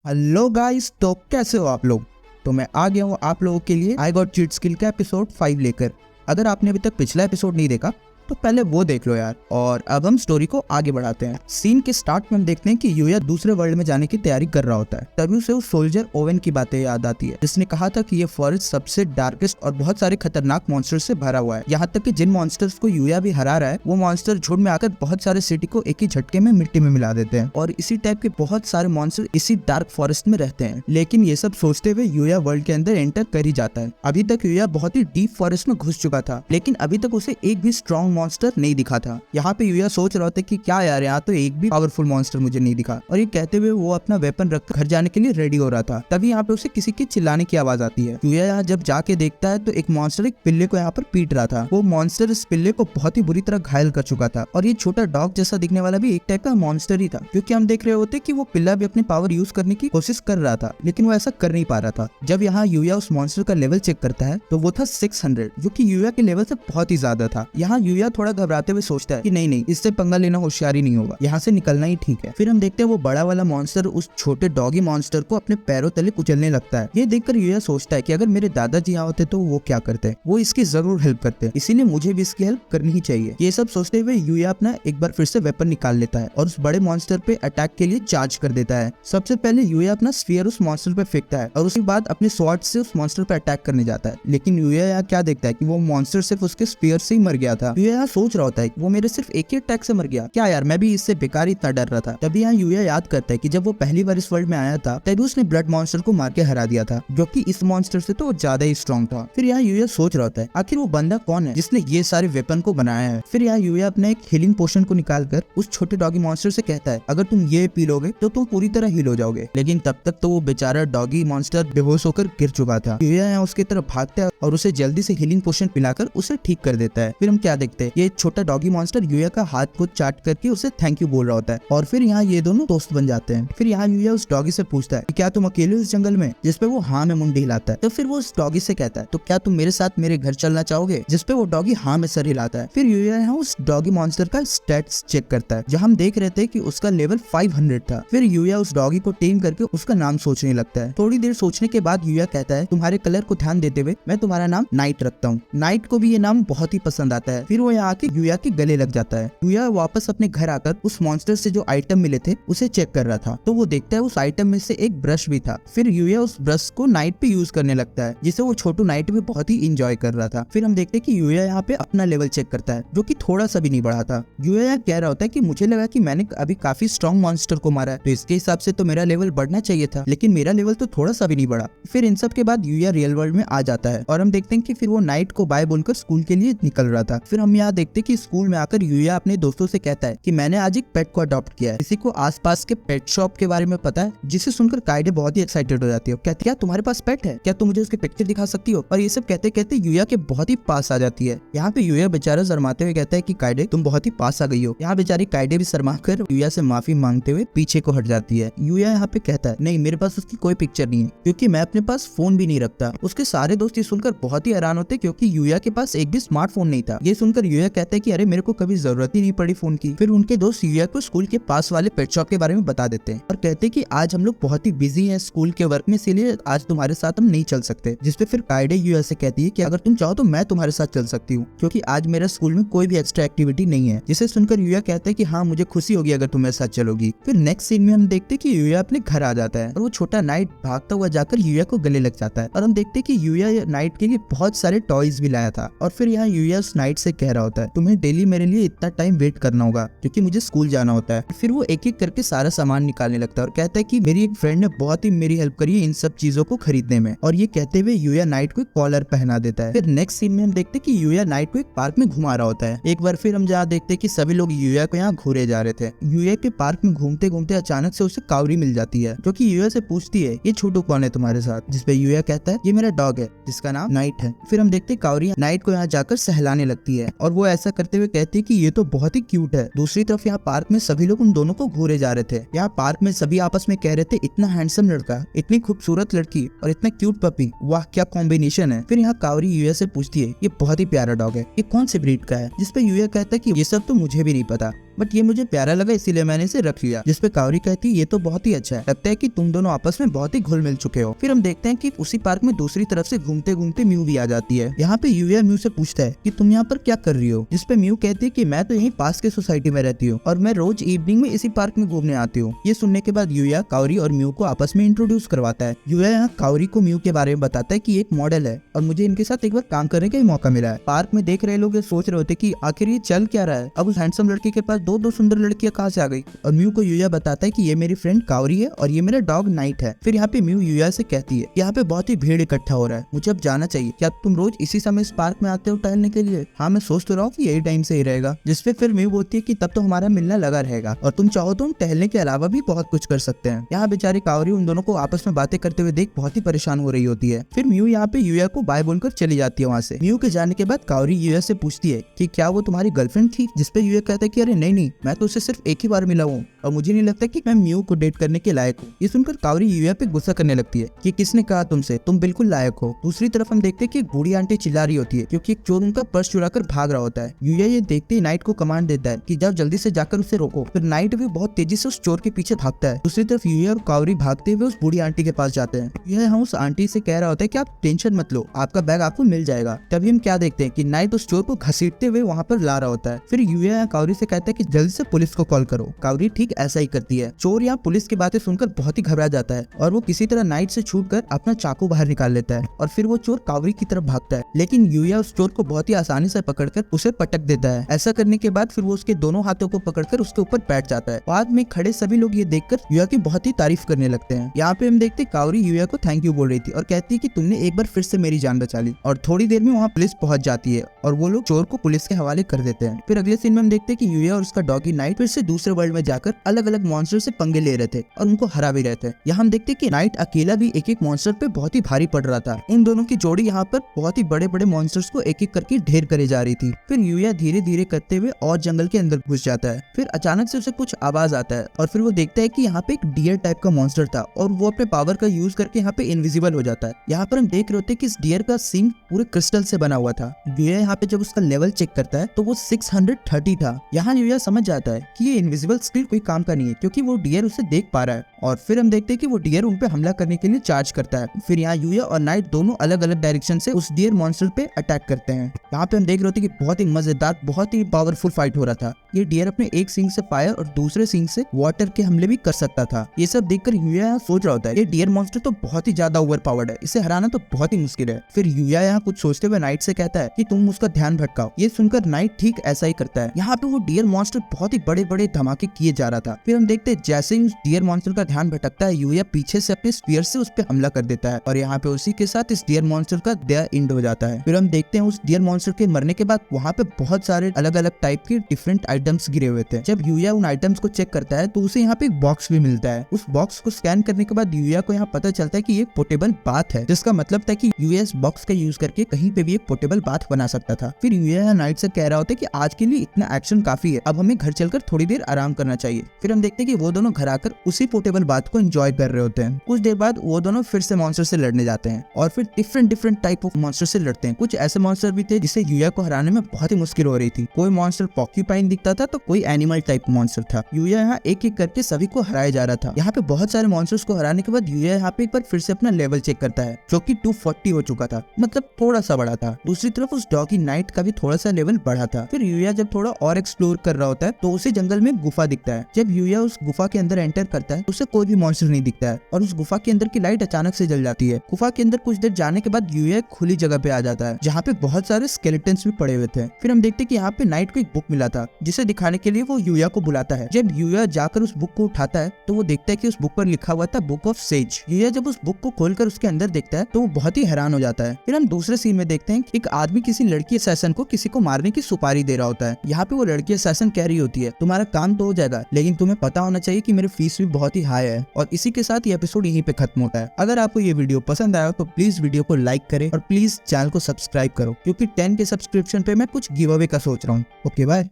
Hello guys, तो कैसे हो आप लोग। तो मैं आ गया हूँ आप लोगों के लिए आई गॉट चीट स्किल का एपिसोड 5 लेकर। अगर आपने अभी तक पिछला एपिसोड नहीं देखा तो पहले वो देख लो यार। और अब हम स्टोरी को आगे बढ़ाते हैं। सीन के स्टार्ट में हम देखते हैं कि यूया दूसरे वर्ल्ड में जाने की तैयारी कर रहा होता है। तभी उसे उस सोल्जर ओवेन की बातें याद आती है जिसने कहा था कि ये फॉरेस्ट सबसे डार्केस्ट और बहुत सारे खतरनाक मॉन्स्टर से भरा हुआ है। यहाँ तक कि जिन मॉन्स्टर्स को यूया भी हरा रहा है वो मॉन्स्टर झुंड में आकर बहुत सारे सिटी को एक ही झटके में मिट्टी में मिला देते हैं। और इसी टाइप के बहुत सारे मॉन्स्टर इसी डार्क फॉरेस्ट में रहते हैं। लेकिन ये सब सोचते हुए यूया वर्ल्ड के अंदर एंटर कर ही जाता है। अभी तक यूया बहुत ही डीप फॉरेस्ट में घुस चुका था, लेकिन अभी तक उसे एक भी स्ट्रॉन्ग मॉन्स्टर नहीं दिखा था। यहाँ पे यूया सोच रहा था कि क्या यार, यहाँ तो एक भी पावरफुल मॉन्स्टर मुझे नहीं दिखा। और ये कहते हुए वो अपना वेपन रख घर जाने के लिए रेडी हो रहा था। तभी यहाँ पे उसे किसी के चिल्लाने की आवाज आती है। यूया यहाँ जब जाके देखता है तो एक मॉन्स्टर एक पिल्ले को यहाँ पर पीट रहा था। वो मॉन्स्टर इस पिल्ले को बहुत ही बुरी तरह घायल कर चुका था। और ये छोटा डॉग जैसा दिखने वाला भी एक टाइप का मॉन्स्टर ही था, क्योंकि हम देख रहे होते कि वो पिल्ला भी अपनी पावर यूज करने की कोशिश कर रहा था, लेकिन वो ऐसा कर नहीं पा रहा था। जब यहाँ यूया उस मॉन्स्टर का लेवल चेक करता है तो वो था 600, जो कि यूया के लेवल से बहुत ही ज्यादा था। यहाँ यूया थोड़ा घबराते हुए सोचता है कि नहीं, इससे पंगा लेना होशियारी नहीं होगा, यहाँ से निकलना ही ठीक है। फिर हम देखते हैं वो बड़ा वाला मॉन्स्टर उस छोटे डॉगी मॉन्स्टर को अपने पैरों तले कुचलने लगता है। ये देखकर यूया सोचता है कि अगर मेरे दादाजी यहाँ होते तो वो क्या करते, वो इसकी जरूर हेल्प करते, इसीलिए मुझे भी इसकी हेल्प करनी ही चाहिए। ये सब सोचते हुए यूया अपना एक बार फिर से वेपन निकाल लेता है और उस बड़े मॉन्स्टर पे अटैक के लिए चार्ज कर देता है। सबसे पहले यूया अपना स्फीयर उस मॉन्स्टर पे फेंकता है और उसके बाद अपने स्वॉर्ड से उस मॉन्स्टर पे अटैक करने जाता है। लेकिन यूया यहाँ क्या देखता है कि वो मॉन्स्टर सिर्फ उसके स्फीयर से ही मर गया था। यूया यहाँ सोच रहा होता है कि वो मेरे सिर्फ एक ही अटैक से मर गया, क्या यार मैं भी इससे बेकार इतना डर रहा था। तभी यहाँ यूया याद करता है कि जब वो पहली बार इस वर्ल्ड में आया था तभी उसने ब्लड मॉन्स्टर को मार के हरा दिया था, जो कि इस मॉन्स्टर से तो ज्यादा ही स्ट्रॉन्ग था। फिर यहाँ यूया सोच रहा होता है आखिर वो बंदा कौन है जिसने ये सारे वेपन को बनाया है। फिर यहाँ यूया अपने एक हीलिंग पोशन को निकालकर उस छोटे डॉगी मॉन्स्टर से कहता है अगर तुम ये पी लोगे तो तुम पूरी तरह हील हो जाओगे। लेकिन तब तक तो वो बेचारा डॉगी मॉन्स्टर बेहोश होकर गिर चुका था। यूया यहाँ उसकी तरफ भागता है और उसे जल्दी से हीलिंग पोशन पिलाकर उसे ठीक कर देता है। फिर हम क्या देखते हैं, ये छोटा डॉगी मॉन्स्टर यूया का हाथ को चाट करके उसे थैंक यू बोल रहा होता है। और फिर यहाँ ये दोनों दोस्त बन जाते हैं। फिर यहाँ यूया उस डॉगी से पूछता है कि क्या तुम अकेले हो इस जंगल में, जिसपे वो हाँ में मुंडी हिलाता है। तो फिर वो उस डॉगी से कहता है तो क्या तुम मेरे साथ मेरे घर चलना चाहोगे, जिसपे वो डॉगी हाँ में सर हिलाता है। फिर यूया यहाँ उस डॉगी मॉन्स्टर का स्टेट्स चेक करता है, जहाँ हम देख रहे थे कि उसका लेवल 500 था। फिर यूया उस डॉगी को टेम करके उसका नाम सोचने लगता है। थोड़ी देर सोचने के बाद यूया कहता है तुम्हारे कलर को ध्यान देते हुए मैं तुम्हारा नाम नाइट रखता हूँ। नाइट को भी ये नाम बहुत ही पसंद आता है। फिर वो यहाँ आके यूया के गले लग जाता है। यूया वापस अपने घर आकर उस मॉन्स्टर से जो आइटम मिले थे उसे चेक कर रहा था, तो वो देखता है उस आइटम में से एक ब्रश भी था। फिर यूया उस ब्रश को नाइट पे यूज करने लगता है, जिसे वो छोटू नाइट भी बहुत ही इंजॉय कर रहा था। फिर हम देखते हैं कि यूया यहाँ पे अपना लेवल चेक करता है, जो कि थोड़ा सा भी नहीं बढ़ा था। यूया यहाँ कह रहा होता है कि मुझे लगा कि मैंने अभी काफी स्ट्रॉन्ग मॉन्स्टर को मारा है, तो इसके हिसाब से तो मेरा लेवल बढ़ना चाहिए था, लेकिन मेरा लेवल तो थोड़ा सा भी नहीं बढ़ा। फिर इन सब के बाद यूया रियल वर्ल्ड में आ जाता है और हम देखते हैं कि फिर वो नाइट को बाय बोलकर स्कूल के लिए निकल रहा था। फिर हम यहाँ देखते हैं कि स्कूल में आकर यूया अपने दोस्तों से कहता है कि मैंने आज एक पेट को अडॉप्ट किया है। किसी को आसपास के पेट शॉप के बारे में पता है, जिसे सुनकर काइडे बहुत ही एक्साइटेड हो जाती है। कहती है क्या तुम्हारे पास पेट है, क्या तुम मुझे उसके पिक्चर दिखा सकती हो। और ये सब कहते कहते यूया के बहुत ही पास आ जाती है। यहाँ पे यूया बेचारा शर्माते हुए कहता है कि काइडे तुम बहुत ही पास आ गई हो। यहाँ बेचारी काइडे भी शर्मा कर यूया से माफी मांगते हुए पीछे को हट जाती है। यूया यहाँ पे कहता है नहीं, मेरे पास उसकी कोई पिक्चर नहीं है, क्योंकि मैं अपने पास फोन भी नहीं रखता। उसके सारे दोस्त ये सुनकर बहुत ही हैरान होते क्योंकि यूया के पास एक भी स्मार्टफोन नहीं था। ये सुनकर यूया कहता है कि अरे मेरे को कभी जरूरत ही नहीं पड़ी फोन की। फिर उनके दोस्त यूया को स्कूल के पास वाले पेट शॉप के बारे में बता देते हैं और कहते हैं कि आज हम लोग बहुत ही बिजी हैं स्कूल के वर्क में, इसीलिए आज तुम्हारे साथ हम नहीं चल सकते। जिसपे फिर काइडे यूया से कहती है कि अगर तुम चाहो तो मैं तुम्हारे साथ चल सकती हूँ, क्योंकि आज मेरे स्कूल में कोई भी एक्स्ट्रा एक्टिविटी नहीं है। जिसे सुनकर यूया कहता है कि हाँ मुझे खुशी होगी अगर तुम मेरे साथ चलोगी। फिर नेक्स्ट सीन में हम देखते हैं कि यूया अपने घर आ जाता है और वो छोटा नाइट भागता हुआ जाकर यूया को गले लग जाता है। और हम देखते हैं कि यूया नाइट के लिए बहुत सारे टॉयज भी लाया था। और फिर यहाँ यूया उस नाइट से कह रहा होता है तुम्हें डेली मेरे लिए इतना टाइम वेट करना होगा, क्योंकि मुझे स्कूल जाना होता है। फिर वो एक एक करके सारा सामान निकालने लगता है और कहता है कि मेरी एक फ्रेंड ने बहुत ही मेरी हेल्प करी है इन सब चीजों को खरीदने में। और ये कहते हुए यूया नाइट को एक कॉलर पहना देता है। फिर नेक्स्ट सीन में हम देखते हैं कि यूया नाइट को एक पार्क में घुमा रहा होता है। एक बार फिर हम जहाँ देखते हैं कि सभी लोग यूया को यहाँ घूरे जा रहे थे। यूया के पार्क में घूमते घूमते अचानक से उसे कावरी मिल जाती है, जो कि यूया से पूछती है ये छोटू कौन है तुम्हारे साथ। जिसपे यूया कहता है ये मेरा डॉग है जिसका नाम नाइट है। फिर हम देखते हैं कावरी नाइट को यहाँ जाकर सहलाने लगती है और वो ऐसा करते हुए कहती है कि ये तो बहुत ही क्यूट है। दूसरी तरफ यहाँ पार्क में सभी लोग उन दोनों को घूरे जा रहे थे। यहाँ पार्क में सभी आपस में कह रहे थे इतना हैंडसम लड़का, इतनी खूबसूरत लड़की और इतना क्यूट पपी, वाह क्या कॉम्बिनेशन है। फिर यहाँ कावरी यूया से पूछती है ये बहुत ही प्यारा डॉग है, ये कौन से ब्रीड का है। जिसपे यूया कहता है कि ये सब तो मुझे भी नहीं पता, बट ये मुझे प्यारा लगा इसीलिए मैंने इसे रख लिया। जिसपे कावरी कहती ये तो बहुत ही अच्छा है, लगता है कि तुम दोनों आपस में बहुत ही घुल मिल चुके हो। फिर हम देखते हैं कि उसी पार्क में दूसरी तरफ से घूमते घूमते म्यू भी आ जाती है। यहाँ पे यूया म्यू से पूछता है कि तुम यहाँ पर क्या कर रही हो, जिसपे म्यू कहती है कि मैं तो यहीं पास के सोसाइटी में रहती हूँ और मैं रोज इवनिंग में इसी पार्क में घूमने आती हूँ। ये सुनने के बाद यूया कावरी और म्यू को आपस में इंट्रोड्यूस करवाता है। यूया यहाँ कावरी को म्यू के बारे में बताता है कि एक मॉडल है और मुझे इनके साथ एक बार काम करने का ही मौका मिला है। पार्क में देख रहे लोग ये सोच रहे होते कि आखिर ये चल क्या रहा है, अब उस हैंडसम लड़के के पास दो सुंदर लड़कियां कहाँ से आ गई। और म्यू को यूया बताता है कि ये मेरी फ्रेंड कावरी है और ये मेरा डॉग नाइट है। फिर यहाँ पे म्यू यूया से कहती है यहाँ पे बहुत ही भीड़ इकट्ठा हो रहा है, मुझे अब जाना चाहिए, क्या तुम रोज इसी समय इस पार्क में आते हो टहलने के लिए? हाँ मैं सोच तो रहा हूँ कि यही टाइम सही रहेगा। जिसपे फिर म्यू बोलती है कि तब तो हमारा मिलना लगा रहेगा और तुम चाहो तो हम टहलने के अलावा भी बहुत कुछ कर सकते हैं। यहाँ बेचारी कावरी उन दोनों को आपस में बातें करते हुए देख बहुत ही परेशान हो रही होती है। फिर म्यू यहाँ पे यूया को बाय बोलकर चली जाती है वहाँ से। म्यू के जाने के बाद कावरी यूया से पूछती है कि क्या वो तुम्हारी गर्लफ्रेंड थी, जिसपे यूया कहता है कि अरे नहीं, मैं तो उससे सिर्फ एक ही बार मिला हूँ और मुझे नहीं लगता कि मैं म्यू को डेट करने के लायक हूँ। ये सुनकर कावरी यूया पे गुस्सा करने लगती है कि किसने कहा तुमसे, तुम बिल्कुल लायक हो। दूसरी तरफ हम देखते हैं कि एक बूढ़ी आंटी चिल्ला रही होती है क्योंकि एक चोर उनका पर्स चुरा कर भाग रहा होता है। यूया ये देखते ही नाइट को कमांड देता है कि जाओ जल्दी से जाकर उसे रोको। फिर नाइट भी बहुत तेजी से उस चोर के पीछे भागता है। दूसरी तरफ यूया और कावरी भागते हुए उस बूढ़ी आंटी के पास जाते हैं। यूया उस आंटी से कह रहा होता है कि आप टेंशन मत लो, आपका बैग आपको मिल जाएगा। तभी हम क्या देखते हैं कि नाइट उस चोर को घसीटते हुए वहाँ पर ला रहा होता है। फिर यूया कावरी से कहता है कि जल्दी से पुलिस को कॉल करो। कावरी ठीक ऐसा ही करती है। चोर यहाँ पुलिस की बातें सुनकर बहुत ही घबरा जाता है और वो किसी तरह नाइट से छूटकर अपना चाकू बाहर निकाल लेता है और फिर वो चोर कावरी की तरफ भागता है। लेकिन यूया उस चोर को बहुत ही आसानी से पकड़कर उसे पटक देता है। ऐसा करने के बाद फिर वो उसके दोनों हाथों को पकड़कर उसके ऊपर बैठ जाता है। बाद में खड़े सभी लोग ये देखकर यूया की बहुत ही तारीफ करने लगते हैं। यहाँ पे हम देखते कावरी यूया को थैंक यू बोल रही थी और कहती है कि तुमने एक बार फिर से मेरी जान बचा ली। और थोड़ी देर में वहाँ पुलिस पहुंच जाती है और वो लोग चोर को पुलिस के हवाले कर देते हैं। फिर अगले सीन में हम देखते हैं कि यूया और उसका डॉगी नाइट फिर से दूसरे वर्ल्ड में जाकर अलग अलग मॉन्स्टर से पंगे ले रहे थे और उनको हरा भी रहे थे। यहाँ हम देखते हैं कि नाइट अकेला भी एक एक मॉन्स्टर पे बहुत ही भारी पड़ रहा था। इन दोनों की जोड़ी यहाँ पर बहुत ही बड़े बड़े मॉन्स्टर्स को एक एक करके ढेर करे जा रही थी। फिर यूया धीरे धीरे करते हुए और जंगल के अंदर घुस जाता है। फिर अचानक से उसे कुछ आवाज आता है और फिर वो देखता है कि यहाँ पे एक डियर टाइप का मॉन्स्टर था और वो अपने पावर का यूज करके यहाँ पे इनविजिबल हो जाता है। यहाँ पर हम देख रहे होते हैं कि इस डियर का सिंग पूरे क्रिस्टल से बना हुआ था। यूया यहाँ पे जब उसका लेवल चेक करता है तो वो 630 था। यहाँ यूया समझ जाता है कि ये इनविजिबल स्किल कोई काम का नहीं है क्योंकि वो डियर उसे देख पा रहा है। और फिर हम देखते हैं कि वो डियर उन पे हमला करने के लिए चार्ज करता है। फिर यहाँ यूया और नाइट दोनों अलग अलग डायरेक्शन से उस डियर मॉन्स्टर पे अटैक करते हैं। यहाँ पे हम देख रहे होते हैं कि बहुत ही मजेदार बहुत ही पावरफुल फाइट हो रहा था। ये डियर अपने एक सिंग से फायर और दूसरे सिंग से वाटर के हमले भी कर सकता था। ये सब देखकर यूया यहाँ सोच रहा होता है ये डियर मॉन्स्टर तो बहुत ही ज्यादा ओवर पावर्ड है, इसे हराना तो बहुत ही मुश्किल है। फिर यूया यहाँ कुछ सोचते हुए नाइट से कहता है कि तुम उसका ध्यान भटकाओ। ये सुनकर नाइट ठीक ऐसा ही करता है। यहाँ पे वो डियर मॉन्स्टर बहुत ही बड़े बड़े धमाके किए जा रहा था। फिर हम देखते हैं जैसे ही उस डियर मॉन्स्टर का ध्यान भटकता है यूया पीछे से अपने स्पीयर से उस पर हमला कर देता है और यहाँ पे उसी के साथ इस डियर मॉन्स्टर का डेयर एंड हो जाता है। फिर हम देखते हैं उस डियर मॉन्स्टर के मरने के बाद वहाँ पे बहुत सारे अलग अलग टाइप के डिफरेंट आइटम्स गिरे हुए थे। जब यूया उन आइटम्स को चेक करता है तो उसे यहाँ पे एक बॉक्स भी मिलता है। उस बॉक्स को स्कैन करने के बाद यूया को यहाँ पता चलता है कि ये पोर्टेबल बाथ है, जिसका मतलब था कि यूया इस बॉक्स का यूज करके कहीं पे भी एक पोर्टेबल बाथ बना सकता था। फिर यूया नाइट से कह रहा होता है कि आज के लिए इतना एक्शन काफी है, अब हमें घर चलकर थोड़ी देर आराम करना चाहिए। फिर हम देखते हैं कि वो दोनों घर आकर उसी पोर्टेबल बाथ को एंजॉय कर रहे होते हैं। कुछ देर बाद वो दोनों फिर से मॉन्स्टर से लड़ने जाते हैं और फिर डिफरेंट टाइप ऑफ मॉन्स्टर से लड़ते हैं। कुछ ऐसे मॉन्स्टर भी थे जिसे यूया को हराने में बहुत ही मुश्किल हो रही थी। कोई मॉन्स्टर पॉक्यूपाइन दिखता था तो कोई एनिमल टाइप मॉन्स्टर था। यूया यहाँ एक एक करके सभी को हराया जा रहा था। यहाँ पे बहुत सारे मॉन्स्टर्स को हराने के बाद यूया यहाँ पे एक बार फिर से अपना लेवल चेक करता है जो कि 240 हो चुका था, मतलब थोड़ा सा बड़ा था। दूसरी तरफ उस डॉगी नाइट का भी थोड़ा सा लेवल बढ़ा था। फिर यूया जब थोड़ा और एक्सप्लोर कर रहा होता है तो उसे जंगल में गुफा दिखता है। जब यूया उस गुफा के अंदर एंटर करता है तो उसे कोई भी मॉन्स्टर नहीं दिखता है और उस गुफा के अंदर की लाइट अचानक से जल जाती है। गुफा के अंदर कुछ देर जाने के बाद यूया खुली जगह पे आ जाता है जहाँ पे बहुत सारे स्केलेटन्स भी पड़े हुए थे। फिर हम देखते हैं कि यहाँ पे नाइट को एक बुक मिला था जिसे दिखाने के लिए वो यूया को बुलाता है। जब यूया जाकर उस बुक को उठाता है तो वो देखता है कि उस बुक पर लिखा हुआ था बुक ऑफ सेज। यूया जब उस बुक को खोलकर उसके अंदर देखता है तो वो बहुत ही हैरान हो जाता है। फिर हम दूसरे सीन में देखते हैं कि एक आदमी किसी लड़की असैसिन को किसी को मारने की सुपारी दे रहा होता है। यहाँ पे वो लड़की असैसिन कह रही होती है तुम्हारा काम तो हो जाएगा लेकिन तुम्हें पता होना चाहिए कि मेरी फीस भी बहुत ही हाई है। और इसी के साथ ये एपिसोड यहीं पे खत्म होता है। अगर आपको ये वीडियो पसंद आया तो प्लीज वीडियो को लाइक करें और प्लीज चैनल को सब्सक्राइब करो क्योंकि 10 के सब्सक्रिप्शन पे मैं कुछ गिव अवे का सोच रहा हूँ। Okay bye.